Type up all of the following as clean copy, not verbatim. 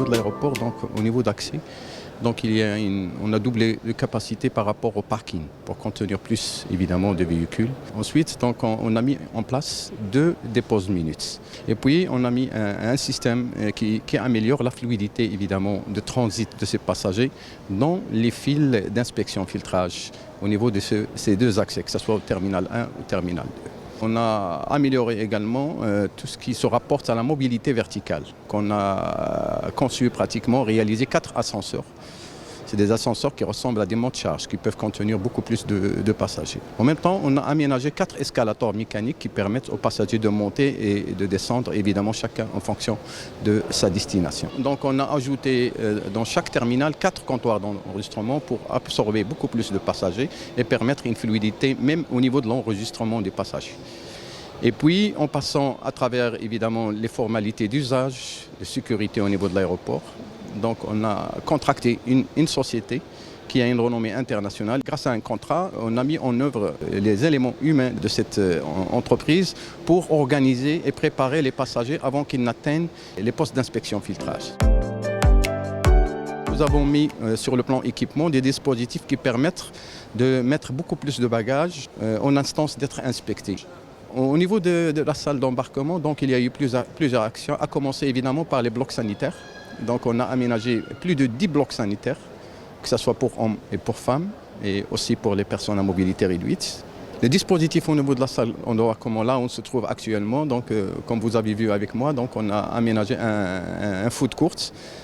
de l'aéroport, donc au niveau d'accès, donc on a doublé de capacité par rapport au parking pour contenir plus évidemment de véhicules. Ensuite, donc on a mis en place 2 déposes minutes. Et puis on a mis un système qui améliore la fluidité évidemment de transit de ces passagers dans les fils d'inspection filtrage au niveau de ces 2 accès, que ce soit au terminal 1 ou terminal 2. On a amélioré également tout ce qui se rapporte à la mobilité verticale, qu'on a conçu pratiquement, réalisé 4 ascenseurs. C'est des ascenseurs qui ressemblent à des monte-charges qui peuvent contenir beaucoup plus de passagers. En même temps, on a aménagé 4 escalators mécaniques qui permettent aux passagers de monter et de descendre, évidemment chacun en fonction de sa destination. Donc on a ajouté dans chaque terminal 4 comptoirs d'enregistrement pour absorber beaucoup plus de passagers et permettre une fluidité même au niveau de l'enregistrement des passagers. Et puis, en passant à travers évidemment les formalités d'usage, de sécurité au niveau de l'aéroport, donc on a contracté une société qui a une renommée internationale. Grâce à un contrat, on a mis en œuvre les éléments humains de cette entreprise pour organiser et préparer les passagers avant qu'ils n'atteignent les postes d'inspection filtrage. Nous avons mis sur le plan équipement des dispositifs qui permettent de mettre beaucoup plus de bagages en instance d'être inspectés. Au niveau de la salle d'embarquement, donc, il y a eu plusieurs actions, à commencer évidemment par les blocs sanitaires. Donc on a aménagé plus de 10 blocs sanitaires, que ce soit pour hommes et pour femmes, et aussi pour les personnes à mobilité réduite. Les dispositifs au niveau de la salle d'embarquement, là où on se trouve actuellement, donc, comme vous avez vu avec moi, donc, on a aménagé un food court.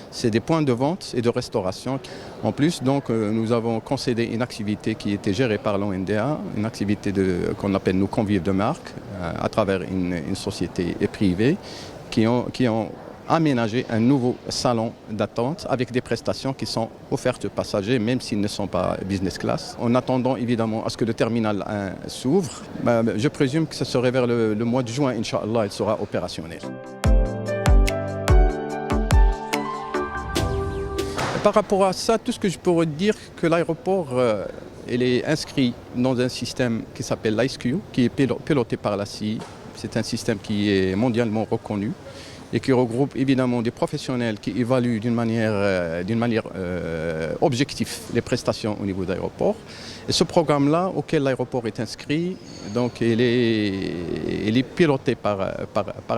C'est des points de vente et de restauration. En plus, donc, nous avons concédé une activité qui était gérée par l'ONDA, une activité qu'on appelle nos convives de marque, à travers une société privée qui ont aménagé un nouveau salon d'attente avec des prestations qui sont offertes aux passagers, même s'ils ne sont pas business class. En attendant évidemment à ce que le terminal 1 s'ouvre, je présume que ce serait vers le mois de juin, Inch'Allah, il sera opérationnel. Par rapport à ça, tout ce que je pourrais dire, que l'aéroport il est inscrit dans un système qui s'appelle l'IceQ, qui est piloté par la CI. C'est un système qui est mondialement reconnu et qui regroupe évidemment des professionnels qui évaluent d'une manière objective les prestations au niveau d'aéroport. Et ce programme-là, auquel l'aéroport est inscrit, donc il est piloté par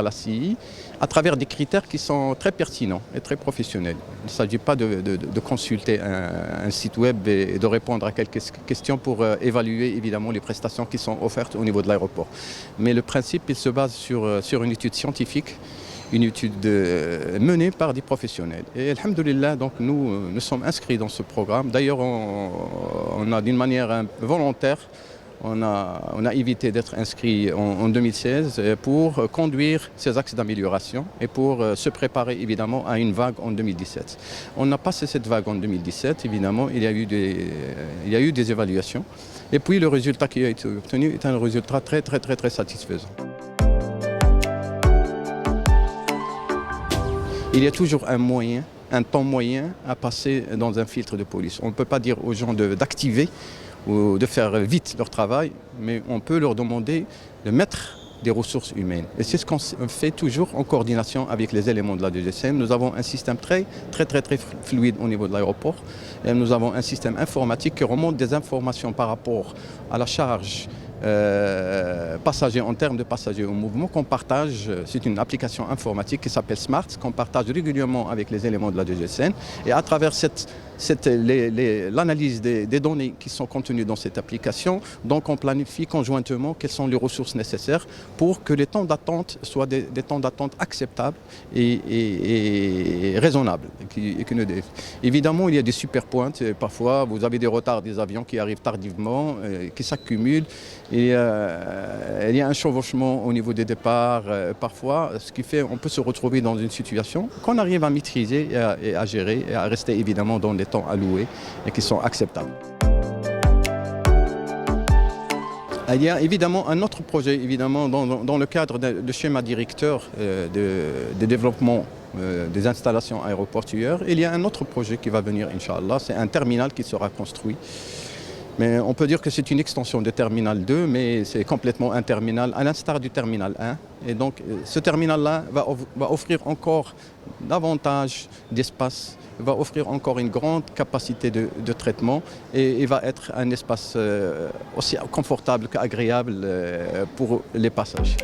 la CI à travers des critères qui sont très pertinents et très professionnels. Il ne s'agit pas de consulter un site web et de répondre à quelques questions pour évaluer évidemment les prestations qui sont offertes au niveau de l'aéroport. Mais le principe, il se base sur une étude scientifique, une étude menée par des professionnels. Et alhamdoulilah, donc nous sommes inscrits dans ce programme. D'ailleurs, on a d'une manière volontaire, on a évité d'être inscrit en 2016 pour conduire ces axes d'amélioration et pour se préparer évidemment à une vague en 2017. On a passé cette vague en 2017, évidemment, il y a eu des évaluations. Et puis le résultat qui a été obtenu est un résultat très satisfaisant. Il y a toujours un temps moyen à passer dans un filtre de police. On ne peut pas dire aux gens d'activer ou de faire vite leur travail, mais on peut leur demander de mettre des ressources humaines. Et c'est ce qu'on fait toujours en coordination avec les éléments de la DGCM. Nous avons un système très fluide au niveau de l'aéroport. Et nous avons un système informatique qui remonte des informations par rapport à la charge passagers en termes de passagers au mouvement qu'on partage. C'est une application informatique qui s'appelle Smart, qu'on partage régulièrement avec les éléments de la DGCN. Et à travers l'analyse des données qui sont contenues dans cette application, donc on planifie conjointement quelles sont les ressources nécessaires pour que les temps d'attente soient des temps d'attente acceptables et raisonnables. Évidemment, il y a des superpointes. Parfois, vous avez des retards des avions qui arrivent tardivement, qui s'accumulent. Il y a un chevauchement au niveau des départs parfois, ce qui fait qu'on peut se retrouver dans une situation qu'on arrive à maîtriser et à gérer et à rester évidemment dans les temps alloués et qui sont acceptables. Il y a évidemment un autre projet dans le cadre de schéma directeur de développement des installations aéroportuaires. Il y a un autre projet qui va venir, Inch'Allah, c'est un terminal qui sera construit Mais on peut dire que c'est une extension de Terminal 2, mais c'est complètement un terminal, à l'instar du Terminal 1. Et donc, ce terminal-là va offrir encore davantage d'espace, va offrir encore une grande capacité de traitement et va être un espace aussi confortable qu'agréable pour les passagers.